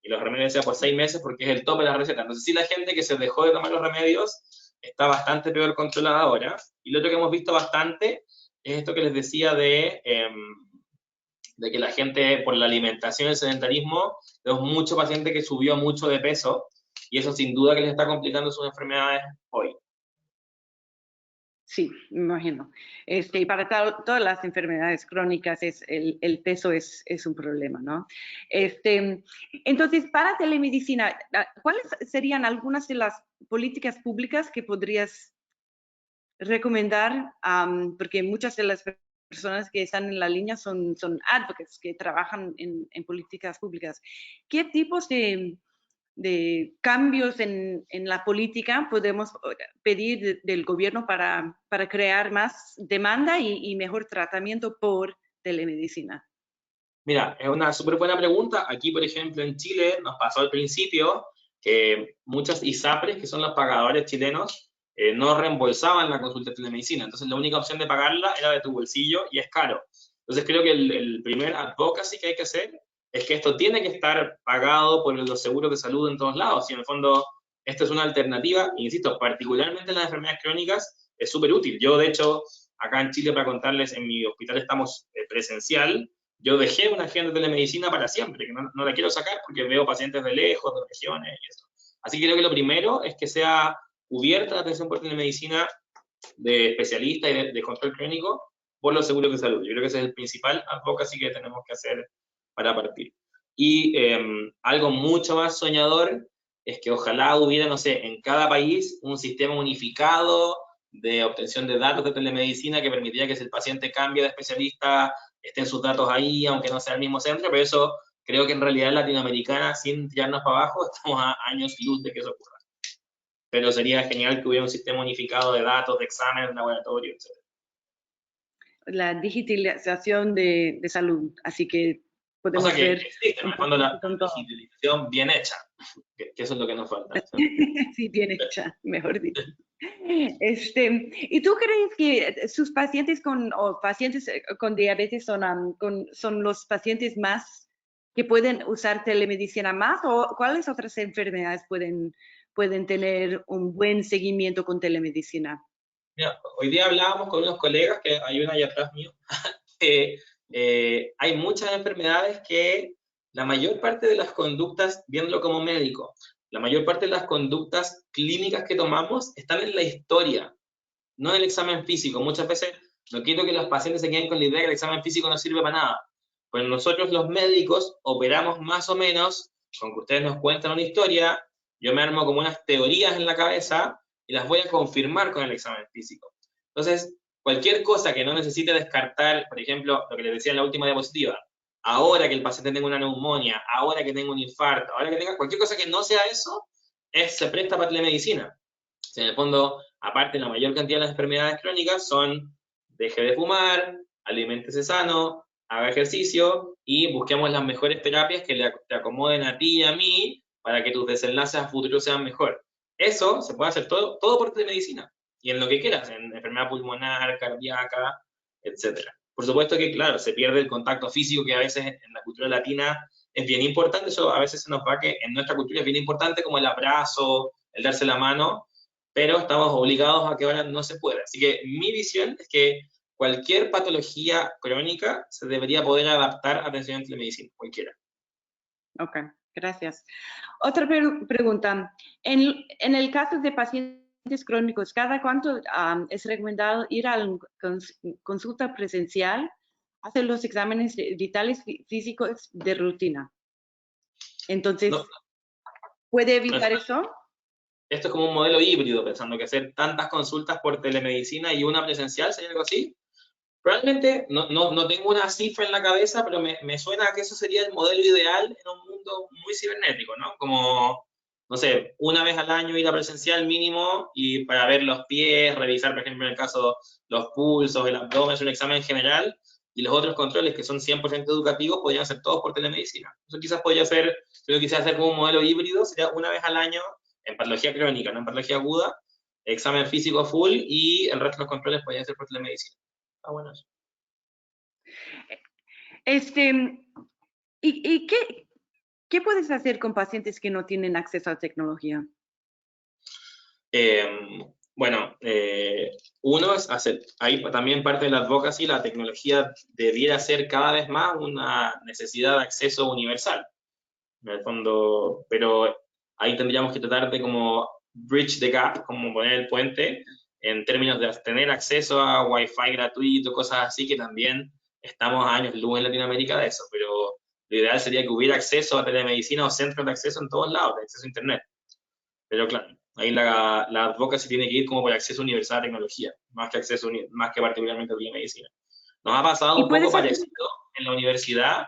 Y los remedios decían por 6 meses porque es el tope de la receta. Entonces sí, la gente que se dejó de tomar los remedios está bastante peor controlada ahora. Y lo otro que hemos visto bastante es esto que les decía de que la gente, por la alimentación y el sedentarismo, tenemos muchos pacientes que subió mucho de peso, y eso sin duda que les está complicando sus enfermedades hoy. Sí, me imagino. Y para todas las enfermedades crónicas el peso es un problema, ¿no? Entonces, para telemedicina, ¿cuáles serían algunas de las políticas públicas que podrías recomendar? Porque muchas de las personas que están en la línea son advocates que trabajan en políticas públicas. ¿Qué tipos de cambios en la política podemos pedir del gobierno para crear más demanda y mejor tratamiento por telemedicina? Mira, es una súper buena pregunta. Aquí, por ejemplo, en Chile nos pasó al principio que muchas ISAPRES, que son los pagadores chilenos, no reembolsaban la consulta de telemedicina. Entonces, la única opción de pagarla era de tu bolsillo, y es caro. Entonces, creo que el primer advocacy que hay que hacer es que esto tiene que estar pagado por los seguros de salud en todos lados. Y en el fondo, esto es una alternativa, insisto, particularmente en las enfermedades crónicas, es súper útil. Yo, de hecho, acá en Chile, para contarles, en mi hospital estamos presencial. Yo dejé una agenda de telemedicina para siempre, que no la quiero sacar porque veo pacientes de lejos, de regiones y eso. Así que creo que lo primero es que sea cubierta la atención por telemedicina de especialistas y de control clínico por los seguros de salud. Yo creo que ese es el principal advocacy que tenemos que hacer para partir. Y algo mucho más soñador es que ojalá hubiera, no sé, en cada país un sistema unificado de obtención de datos de telemedicina que permitiría que si el paciente cambia de especialista, estén sus datos ahí, aunque no sea el mismo centro, pero eso creo que en realidad en Latinoamericana, sin tirarnos para abajo, estamos a años luz de que eso ocurra. Pero sería genial que hubiera un sistema unificado de datos, de exámenes, de laboratorio, etc. La digitalización de salud, así que podemos que ver existe, en el fondo, la digitalización bien hecha, que eso es lo que nos falta. Sí, bien hecha, mejor dicho. ¿Y tú crees que sus pacientes pacientes con diabetes son los pacientes más que pueden usar telemedicina más, o cuáles otras enfermedades pueden tener un buen seguimiento con telemedicina? Mira, hoy día hablábamos con unos colegas, que hay una allá atrás mío, que hay muchas enfermedades que la mayor parte de las conductas, viéndolo como médico, la mayor parte de las conductas clínicas que tomamos están en la historia, no en el examen físico. Muchas veces no quiero que los pacientes se queden con la idea que el examen físico no sirve para nada. Pues nosotros los médicos operamos más o menos con que ustedes nos cuentan una historia, yo me armo como unas teorías en la cabeza y las voy a confirmar con el examen físico. Entonces, cualquier cosa que no necesite descartar, por ejemplo, lo que les decía en la última diapositiva, ahora que el paciente tenga una neumonía, ahora que tenga un infarto, ahora que tenga cualquier cosa que no sea eso, se presta para telemedicina. En el fondo, aparte, la mayor cantidad de las enfermedades crónicas son: deje de fumar, aliméntese sano, haga ejercicio y busquemos las mejores terapias que te acomoden a ti y a mí para que tus desenlaces a futuro sean mejor. Eso se puede hacer todo por telemedicina, y en lo que quieras, en enfermedad pulmonar, cardíaca, etc. Por supuesto que, claro, se pierde el contacto físico, que a veces en la cultura latina es bien importante. Eso a veces se nos va, que en nuestra cultura es bien importante, como el abrazo, el darse la mano, pero estamos obligados a que ahora no se pueda. Así que mi visión es que cualquier patología crónica se debería poder adaptar a atención en telemedicina, cualquiera. Ok, gracias. Otra pregunta. En el caso de pacientes crónicos, ¿cada cuánto es recomendado ir a la consulta presencial, hacer los exámenes vitales físicos de rutina? Entonces, No, ¿puede evitar eso? Esto es como un modelo híbrido, pensando que hacer tantas consultas por telemedicina y una presencial sería algo así. Probablemente no tengo una cifra en la cabeza, pero me suena a que eso sería el modelo ideal en un mundo muy cibernético, ¿no? Como, no sé, una vez al año ir a presencial mínimo, y para ver los pies, revisar, por ejemplo, en el caso los pulsos, el abdomen, es un examen general, y los otros controles que son 100% educativos podrían ser todos por telemedicina. Eso quizás podría ser, si lo quisiera hacer como un modelo híbrido, sería una vez al año en patología crónica, no en patología aguda, examen físico full y el resto de los controles podían ser por telemedicina. Está bueno eso. ¿Y qué puedes hacer con pacientes que no tienen acceso a tecnología? Bueno, uno es hacer, ahí también parte de la advocacy, la tecnología debiera ser cada vez más una necesidad de acceso universal. En el fondo, pero ahí tendríamos que tratar de como bridge the gap, como poner el puente, en términos de tener acceso a Wi-Fi gratuito, cosas así, que también estamos a años luz en Latinoamérica de eso, pero lo ideal sería que hubiera acceso a telemedicina o centros de acceso en todos lados, de acceso a Internet. Pero claro, ahí la advocacy tiene que ir como por acceso universal a tecnología, más que particularmente a telemedicina. Nos ha pasado ¿Y un poco puedes hacer? parecido en la universidad,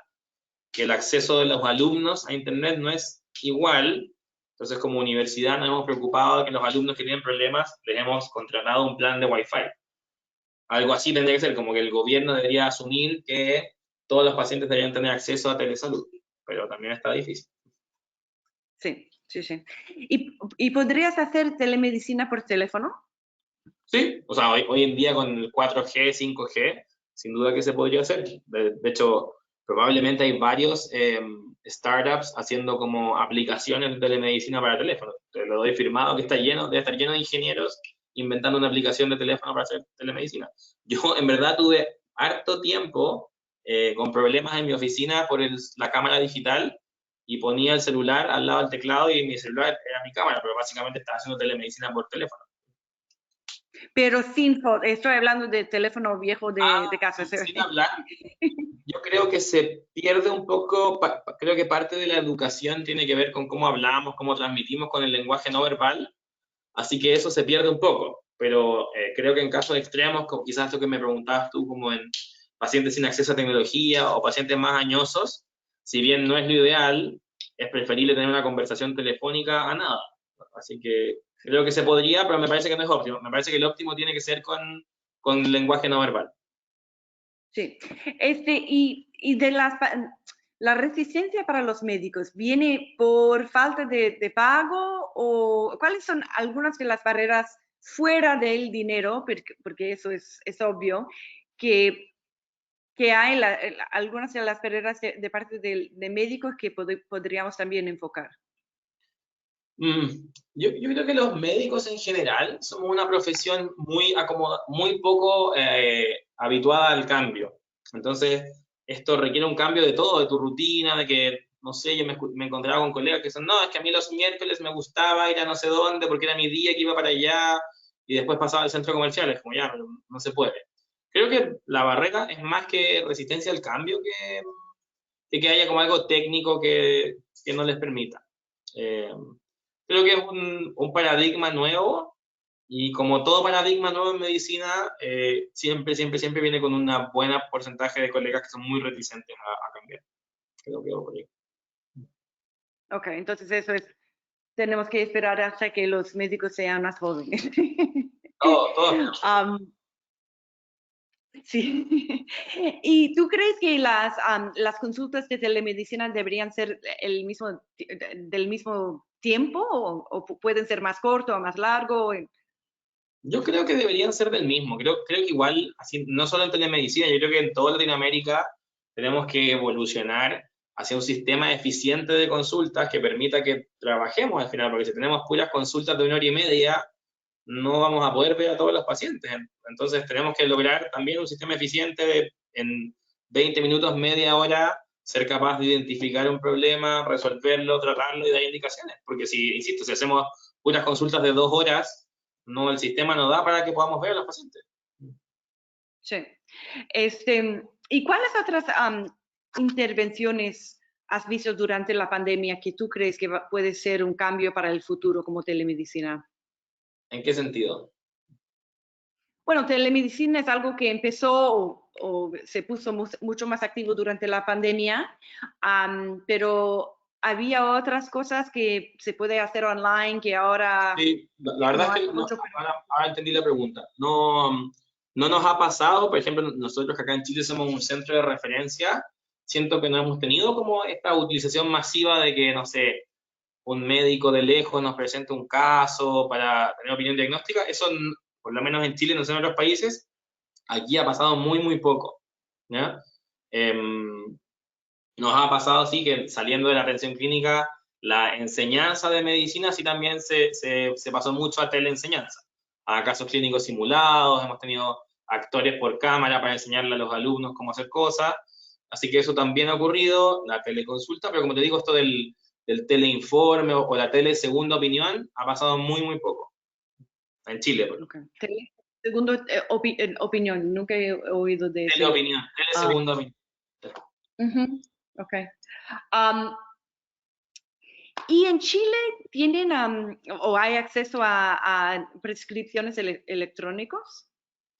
que el acceso de los alumnos a Internet no es igual. Entonces, como universidad nos hemos preocupado de que los alumnos que tienen problemas les hemos contratado un plan de Wi-Fi. Algo así tendría que ser, como que el gobierno debería asumir que todos los pacientes deberían tener acceso a telesalud, pero también está difícil. Sí, sí, sí. ¿Y podrías hacer telemedicina por teléfono? Sí, o sea, hoy en día con el 4G, 5G, sin duda que se podría hacer. De hecho, probablemente hay varios startups haciendo como aplicaciones de telemedicina para teléfono. Te lo doy firmado que está lleno, debe estar lleno de ingenieros inventando una aplicación de teléfono para hacer telemedicina. Yo en verdad tuve harto tiempo con problemas en mi oficina por la cámara digital y ponía el celular al lado del teclado y mi celular era mi cámara, pero básicamente estaba haciendo telemedicina por teléfono. Pero estoy hablando de teléfono viejo de casa. Sin hablar, yo creo que se pierde un poco, creo que parte de la educación tiene que ver con cómo hablamos, cómo transmitimos con el lenguaje no verbal, así que eso se pierde un poco, pero creo que en casos extremos, como quizás lo que me preguntabas tú, como en pacientes sin acceso a tecnología o pacientes más añosos, si bien no es lo ideal, es preferible tener una conversación telefónica a nada. Así que creo que se podría, pero me parece que no es óptimo. Me parece que el óptimo tiene que ser con lenguaje no verbal. Sí. Y de la resistencia para los médicos, ¿viene por falta de pago o cuáles son algunas de las barreras fuera del dinero? Porque eso es obvio, que, que hay algunas de las barreras de parte de médicos que podríamos también enfocar. Yo creo que los médicos en general somos una profesión muy poco habituada al cambio. Entonces, esto requiere un cambio de todo, de tu rutina, de que, no sé, yo me encontraba con colegas que dicen, no, es que a mí los miércoles me gustaba ir a no sé dónde porque era mi día que iba para allá y después pasaba al centro comercial. Es como, ya, pero no se puede. Creo que la barrera es más que resistencia al cambio que haya como algo técnico que no les permita. Eh, Creo que es un paradigma nuevo y como todo paradigma nuevo en medicina, siempre viene con un buen porcentaje de colegas que son muy reticentes a cambiar. Creo que por ahí. Ok, entonces tenemos que esperar hasta que los médicos sean más jóvenes. Todos. Sí. ¿Y tú crees que las consultas de telemedicina deberían ser del mismo tiempo o pueden ser más corto o más largo? Yo creo que deberían ser del mismo. Creo que igual, así, no solo en telemedicina, yo creo que en toda Latinoamérica tenemos que evolucionar hacia un sistema eficiente de consultas que permita que trabajemos al final, porque si tenemos puras consultas de 1 hora y media, no vamos a poder ver a todos los pacientes. Entonces tenemos que lograr también un sistema eficiente de en 20 minutos, media hora, ser capaz de identificar un problema, resolverlo, tratarlo y dar indicaciones. Porque si, insisto, si hacemos puras consultas de 2 horas, no, el sistema no da para que podamos ver a los pacientes. Sí. ¿Y cuáles otras intervenciones has visto durante la pandemia que tú crees que puede ser un cambio para el futuro como telemedicina? ¿En qué sentido? Bueno, telemedicina es algo que empezó o se puso mucho más activo durante la pandemia, pero había otras cosas que se puede hacer online que ahora Sí, la verdad no es hay que mucho. ahora entendí la pregunta. No, no nos ha pasado, por ejemplo, nosotros que acá en Chile somos un centro de referencia, siento que no hemos tenido como esta utilización masiva de que, no sé, un médico de lejos nos presente un caso para tener opinión diagnóstica, eso, por lo menos en Chile, no sé en otros países, aquí ha pasado muy, muy poco, ¿ya? Nos ha pasado, sí, que saliendo de la atención clínica, la enseñanza de medicina sí también se pasó mucho a teleenseñanza, a casos clínicos simulados, hemos tenido actores por cámara para enseñarle a los alumnos cómo hacer cosas, así que eso también ha ocurrido, la teleconsulta, pero como te digo, esto del teleinforme o la tele segunda opinión ha pasado muy, muy poco, en Chile. Okay. Segundo, opinión, nunca he oído de ese. Teleopinión, tele segunda opinión. Ok. ¿Y en Chile tienen o hay acceso a prescripciones electrónicos?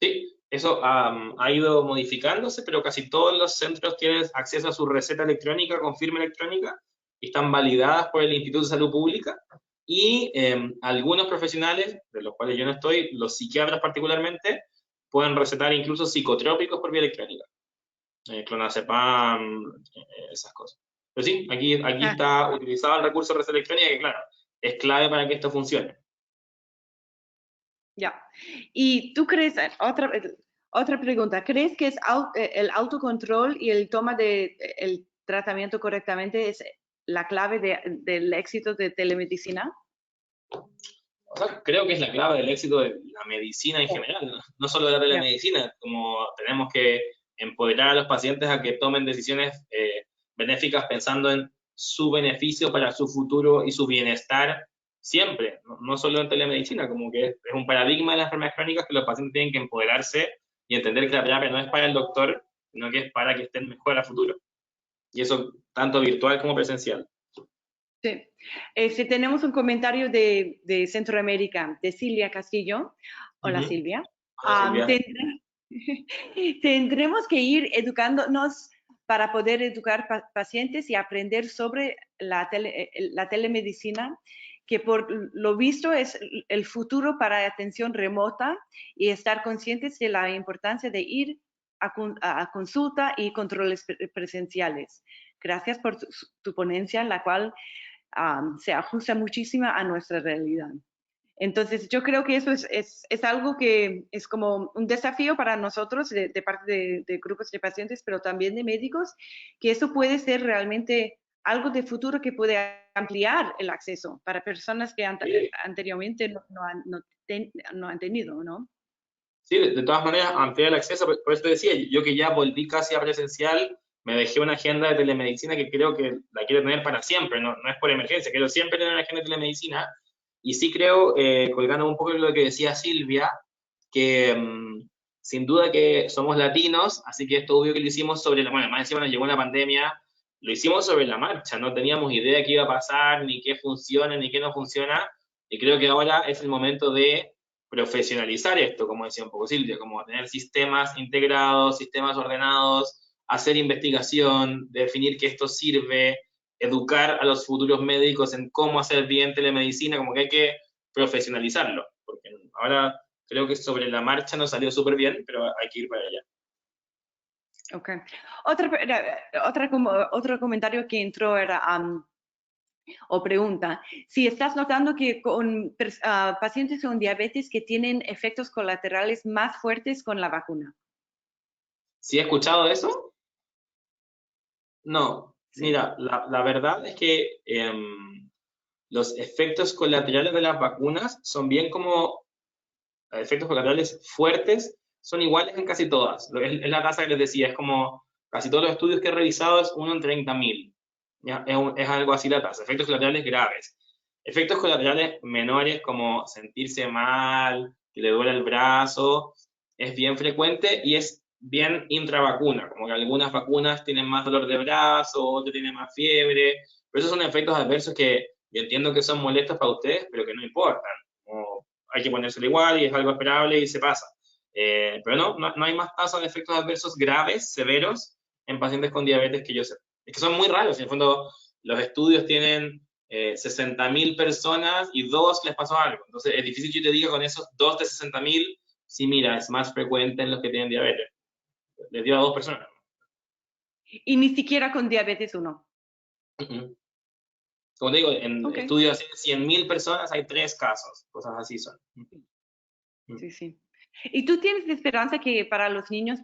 Sí, eso ha ido modificándose, pero casi todos los centros tienen acceso a su receta electrónica con firma electrónica y están validadas por el Instituto de Salud Pública. Y algunos profesionales, de los cuales yo no estoy, los psiquiatras particularmente, pueden recetar incluso psicotrópicos por vía electrónica. Clonazepam, esas cosas. Pero sí, aquí está utilizado el recurso de receta electrónica, que claro, es clave para que esto funcione. Ya. ¿Y tú crees, otra pregunta, ¿crees que es el autocontrol y el toma de el tratamiento correctamente es la clave del éxito de telemedicina? O sea, creo que es la clave del éxito de la medicina en general, no solo de la telemedicina, como tenemos que empoderar a los pacientes a que tomen decisiones benéficas pensando en su beneficio para su futuro y su bienestar siempre, no solo en telemedicina, como que es un paradigma de las enfermedades crónicas que los pacientes tienen que empoderarse y entender que la terapia no es para el doctor, sino que es para que estén mejor a futuro. Y eso tanto virtual como presencial. Sí. Si tenemos un comentario de Centroamérica, de Silvia Castillo. Hola, Silvia. Hola, Silvia. Tendremos que ir educándonos para poder educar pacientes y aprender sobre la telemedicina, que por lo visto es el futuro para atención remota, y estar conscientes de la importancia de ir a consulta y controles presenciales. Gracias por tu ponencia, en la cual se ajusta muchísimo a nuestra realidad. Entonces, yo creo que eso es algo que es como un desafío para nosotros de parte de grupos de pacientes, pero también de médicos, que eso puede ser realmente algo de futuro que puede ampliar el acceso para personas que anteriormente no han tenido, ¿no? Sí, de todas maneras, ampliar el acceso, por eso te decía, yo que ya volví casi a presencial, me dejé una agenda de telemedicina que creo que la quiero tener para siempre, no es por emergencia, quiero siempre tener una agenda de telemedicina, y sí creo, colgando un poco de lo que decía Silvia, que sin duda que somos latinos, así que esto obvio que lo hicimos sobre la, bueno, más encima nos llegó una pandemia, lo hicimos sobre la marcha, no teníamos idea de qué iba a pasar, ni qué funciona, ni qué no funciona, y creo que ahora es el momento de profesionalizar esto, como decía un poco Silvia, como tener sistemas integrados, sistemas ordenados, hacer investigación, definir que esto sirve, educar a los futuros médicos en cómo hacer bien telemedicina, como que hay que profesionalizarlo, porque ahora creo que sobre la marcha nos salió súper bien, pero hay que ir para allá. Ok. Otro comentario que entró era, o pregunta, si estás notando que con pacientes con diabetes que tienen efectos colaterales más fuertes con la vacuna. ¿Sí he escuchado eso? No. Sí. Mira, la verdad es que los efectos colaterales de las vacunas son bien como efectos colaterales fuertes, son iguales en casi todas. Es la tasa que les decía, es como casi todos los estudios que he revisado es 1 en 30.000. Es algo así la tasa. Efectos colaterales graves. Efectos colaterales menores como sentirse mal, que le duele el brazo, es bien frecuente y es bien intravacuna, como que algunas vacunas tienen más dolor de brazo, otras tienen más fiebre, pero esos son efectos adversos que yo entiendo que son molestos para ustedes, pero que no importan. Como hay que ponérselo igual y es algo esperable y se pasa. Pero no hay más tasas de efectos adversos graves, severos, en pacientes con diabetes que yo sé. Es que son muy raros, en el fondo los estudios tienen 60.000 personas y 2 les pasó algo. Entonces es difícil que yo te diga con esos 2 de 60.000, sí, mira, es más frecuente en los que tienen diabetes. Les dio a 2 personas. Y ni siquiera con diabetes 1. Como te digo, en Ok. estudios de 100.000 personas hay 3 casos, cosas así son. Sí, sí. ¿Y tú tienes esperanza que para los niños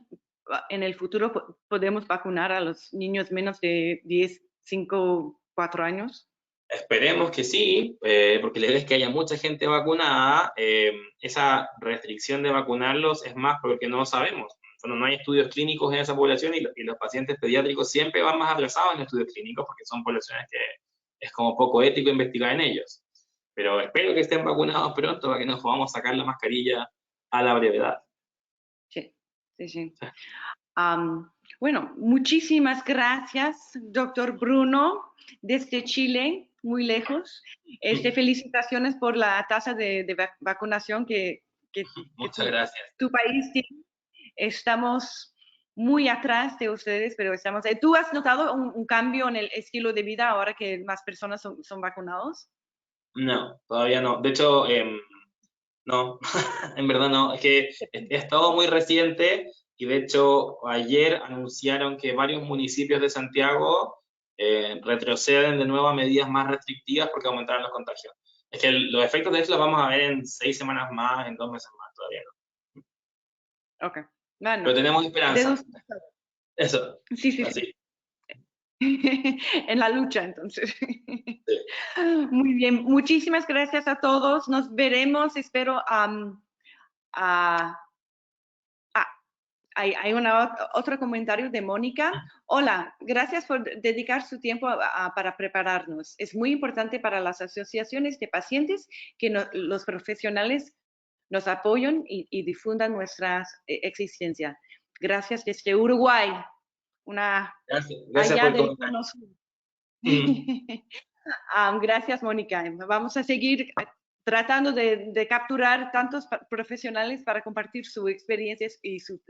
en el futuro podemos vacunar a los niños menos de 10, 5, 4 años? Esperemos que sí, porque la idea es que haya mucha gente vacunada. Esa restricción de vacunarlos es más porque no sabemos. Bueno, no hay estudios clínicos en esa población y los pacientes pediátricos siempre van más atrasados en estudios clínicos porque son poblaciones que es como poco ético investigar en ellos. Pero espero que estén vacunados pronto para que nos podamos sacar la mascarilla a la brevedad. Sí, sí, sí. Bueno, muchísimas gracias, doctor Bruno, desde Chile, muy lejos. Felicitaciones por la tasa de vacunación que Muchas gracias. tu país tiene. Estamos muy atrás de ustedes, pero estamos. ¿Tú has notado un cambio en el estilo de vida ahora que más personas son vacunados? No, todavía no. De hecho, no, en verdad no. Es que es todo muy reciente y de hecho ayer anunciaron que varios municipios de Santiago retroceden de nuevo a medidas más restrictivas porque aumentaron los contagios. Es que los efectos de eso los vamos a ver en 6 semanas más, en 2 meses más, todavía no. Ok. Bueno, Pero tenemos esperanza. dedos. Eso, Sí, sí, sí. así. En la lucha, entonces. Sí. Muy bien, muchísimas gracias a todos. Nos veremos, espero. Hay otro comentario de Mónica. Hola, gracias por dedicar su tiempo para prepararnos. Es muy importante para las asociaciones de pacientes que los profesionales nos apoyen y difundan nuestra existencia. Gracias desde Uruguay, Gracias por allá el del comentario. cono sur. Mm. Gracias, Mónica. Vamos a seguir tratando de capturar tantos profesionales para compartir sus experiencias y su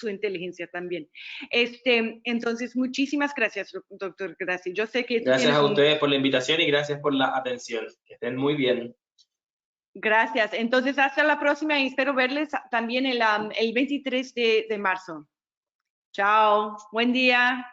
inteligencia también. Entonces, muchísimas gracias, doctor Grassi. Yo sé que tú Gracias tienes a un... ustedes por la invitación y gracias por la atención. Que estén muy bien. Gracias. Entonces, hasta la próxima y espero verles también el 23 de marzo. Chao. Buen día.